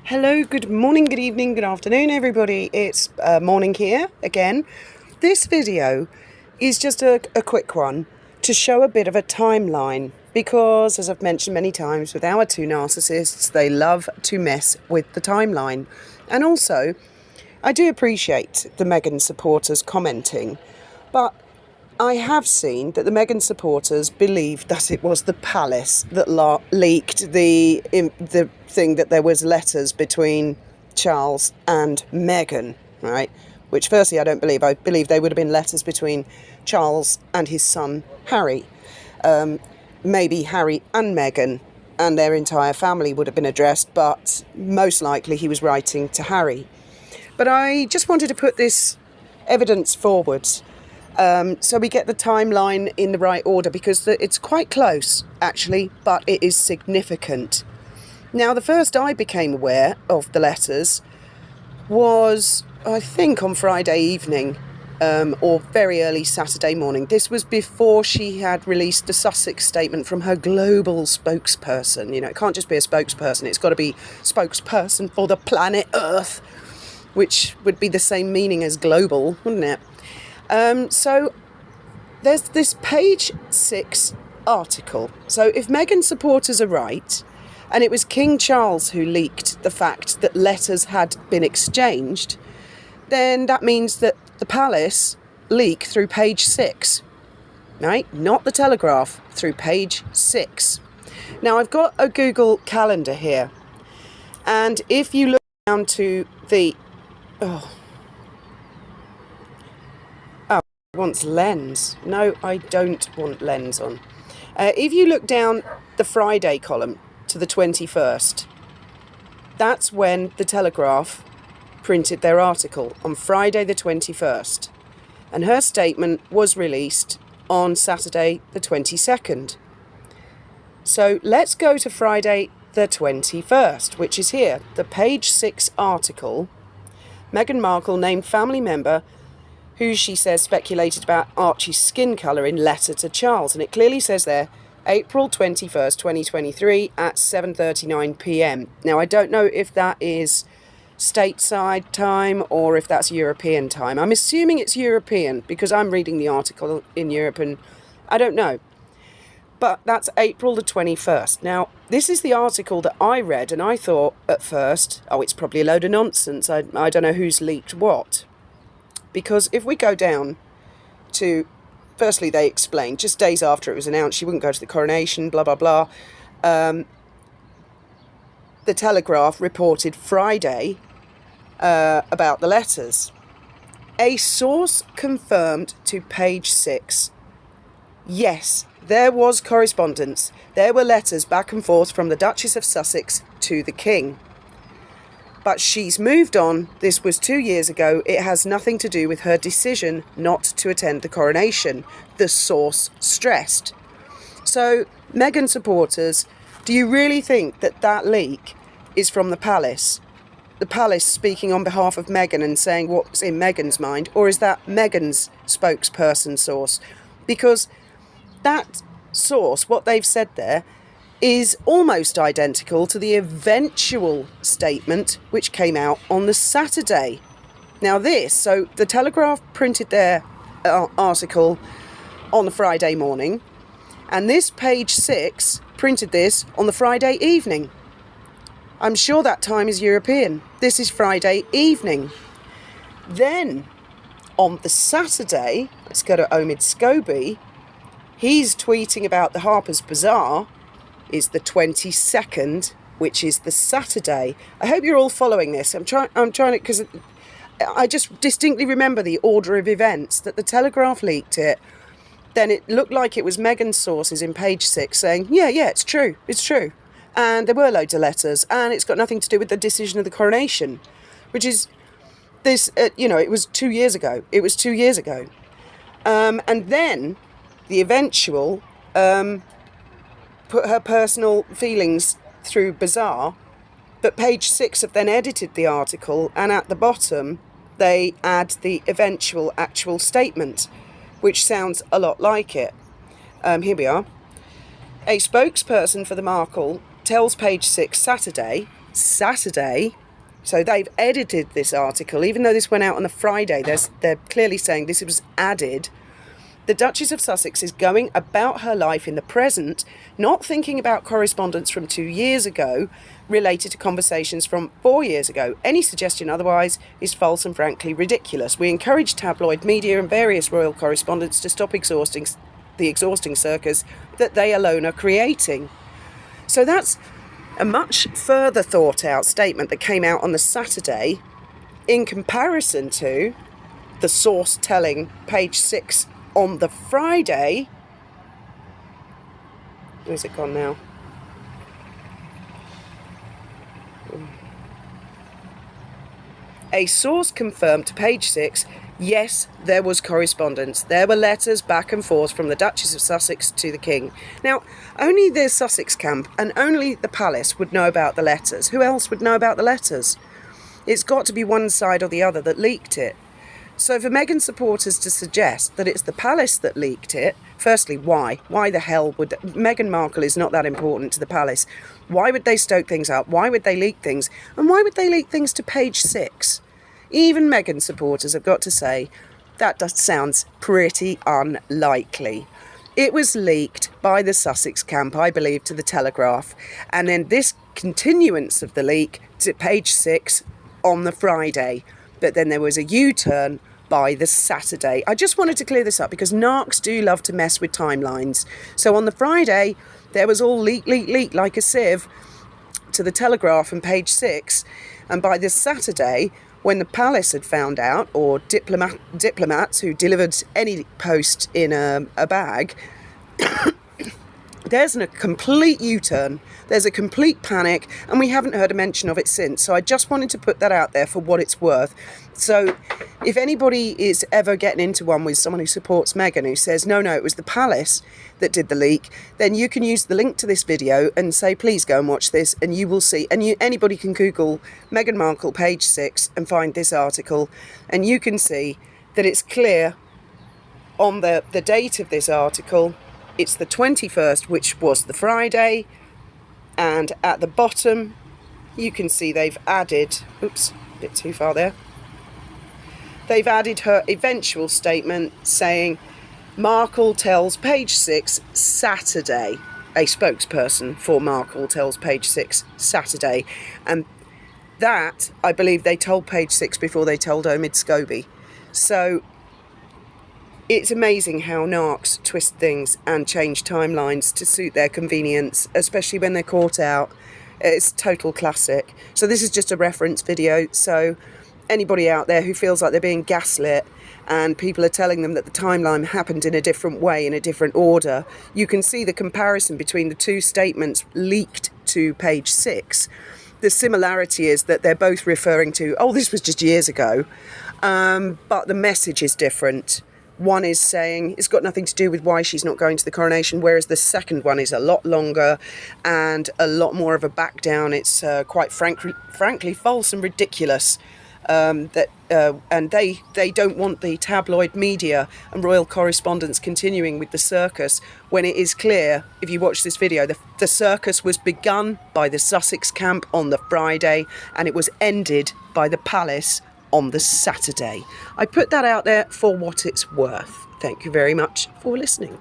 Hello, good morning, good evening, good afternoon, everybody. It's morning here again. This video is just a quick one to show a bit of a timeline because, as I've mentioned many times with our two narcissists, they love to mess with the timeline. And also, I do appreciate the Meghan supporters commenting, but I have seen that the Meghan supporters believed that it was the palace that leaked the thing that there was letters between Charles and Meghan, right? Which, firstly, I don't believe. I believe they would have been letters between Charles and his son Harry. Maybe Harry and Meghan and their entire family would have been addressed, but most likely he was writing to Harry. But I just wanted to put this evidence forward. So we get the timeline in the right order because it's quite close, actually, but it is significant. Now, the first I became aware of the letters was, I think, on Friday evening or very early Saturday morning. This was before she had released the Sussex statement from her global spokesperson. You know, it can't just be a spokesperson, it's got to be spokesperson for the planet Earth, which would be the same meaning as global, wouldn't it? So there's this page 6 article. So if Meghan supporters are right, and it was King Charles who leaked the fact that letters had been exchanged, then that means that the palace leaked through page 6, right? Not the Telegraph, through page 6. Now I've got a Google calendar here, and if you look down to the... wants lens. No, I don't want lens on. If you look down the Friday column to the 21st, that's when the Telegraph printed their article, on Friday the 21st. And her statement was released on Saturday the 22nd. So let's go to Friday the 21st, which is here. The page 6 article. Meghan Markle named family member who she says speculated about Archie's skin colour in letter to Charles. And it clearly says there, April 21st, 2023 at 7:39 p.m. Now, I don't know if that is stateside time or if that's European time. I'm assuming it's European because I'm reading the article in Europe and I don't know. But that's April the 21st. Now, this is the article that I read and I thought at first, oh, it's probably a load of nonsense. I don't know who's leaked what. Because if we go down to, firstly, they explained, just days after it was announced, she wouldn't go to the coronation, blah, blah, blah. The Telegraph reported Friday about the letters. A source confirmed to page 6, yes, there was correspondence. There were letters back and forth from the Duchess of Sussex to the King. But she's moved on. This was 2 years ago. It has nothing to do with her decision not to attend the coronation, the source stressed. So, Meghan supporters, do you really think that that leak is from the palace? The palace speaking on behalf of Meghan and saying what's in Meghan's mind? Or is that Meghan's spokesperson source? Because that source, what they've said there, is almost identical to the eventual statement which came out on the Saturday. Now so the Telegraph printed their article on the Friday morning, and this page 6 printed this on the Friday evening. I'm sure that time is European. This is Friday evening. Then, on the Saturday, let's go to Omid Scobie, he's tweeting about the Harper's Bazaar, is the 22nd, which is the Saturday. I hope you're all following this. I'm trying to, because I just distinctly remember the order of events, that the Telegraph leaked it. Then it looked like it was Meghan's sources in page 6 saying, yeah, it's true. And there were loads of letters, and it's got nothing to do with the decision of the coronation, which is this, it was 2 years ago. And then the eventual... put her personal feelings through Bazaar, but page 6 have then edited the article, and at the bottom they add the eventual actual statement, which sounds a lot like it. Here we are. A spokesperson for the Markle tells page 6 Saturday Saturday, so they've edited this article, even though this went out on a Friday, they're clearly saying this was added. The Duchess of Sussex is going about her life in the present, not thinking about correspondence from 2 years ago related to conversations from 4 years ago. Any suggestion otherwise is false and frankly ridiculous. We encourage tabloid media and various royal correspondents to stop the exhausting circus that they alone are creating. So that's a much further thought out statement that came out on the Saturday in comparison to the source telling page 6 on the Friday. Where's it gone now? A source confirmed to page 6, yes, there was correspondence. There were letters back and forth from the Duchess of Sussex to the King. Now, only the Sussex camp and only the palace would know about the letters. Who else would know about the letters? It's got to be one side or the other that leaked it. So for Meghan supporters to suggest that it's the palace that leaked it, firstly, why? Why the hell would... Meghan Markle is not that important to the palace. Why would they stoke things up? Why would they leak things? And why would they leak things to page 6? Even Meghan supporters have got to say, that sounds pretty unlikely. It was leaked by the Sussex camp, I believe, to the Telegraph. And then this continuance of the leak to page 6 on the Friday. But then there was a U-turn by the Saturday. I just wanted to clear this up because narcs do love to mess with timelines. So on the Friday, there was all leak like a sieve to the Telegraph and page 6. And by the Saturday, when the palace had found out, or diplomats who delivered any post in a bag, there's a complete U-turn. There's a complete panic, and we haven't heard a mention of it since. So I just wanted to put that out there for what it's worth. So if anybody is ever getting into one with someone who supports Meghan, who says, no, it was the palace that did the leak, then you can use the link to this video and say, please go and watch this, and you will see. And anybody can Google Meghan Markle page 6 and find this article, and you can see that it's clear on the date of this article. It's the 21st, which was the Friday, and at the bottom you can see they've added, oops, a bit too far there, they've added her eventual statement saying, Markle tells page 6 Saturday. A spokesperson for Markle tells page 6 Saturday. And that, I believe they told page 6 before they told Omid Scobie. So it's amazing how narcs twist things and change timelines to suit their convenience, especially when they're caught out. It's total classic. So this is just a reference video. So anybody out there who feels like they're being gaslit and people are telling them that the timeline happened in a different way, in a different order, you can see the comparison between the two statements leaked to page 6. The similarity is that they're both referring to, oh, this was just years ago, but the message is different. One is saying it's got nothing to do with why she's not going to the coronation, whereas the second one is a lot longer and a lot more of a back down. It's quite frankly false and ridiculous. And they don't want the tabloid media and royal correspondence continuing with the circus, when it is clear, if you watch this video, the circus was begun by the Sussex camp on the Friday and it was ended by the palace on the Saturday. I put that out there for what it's worth. Thank you very much for listening.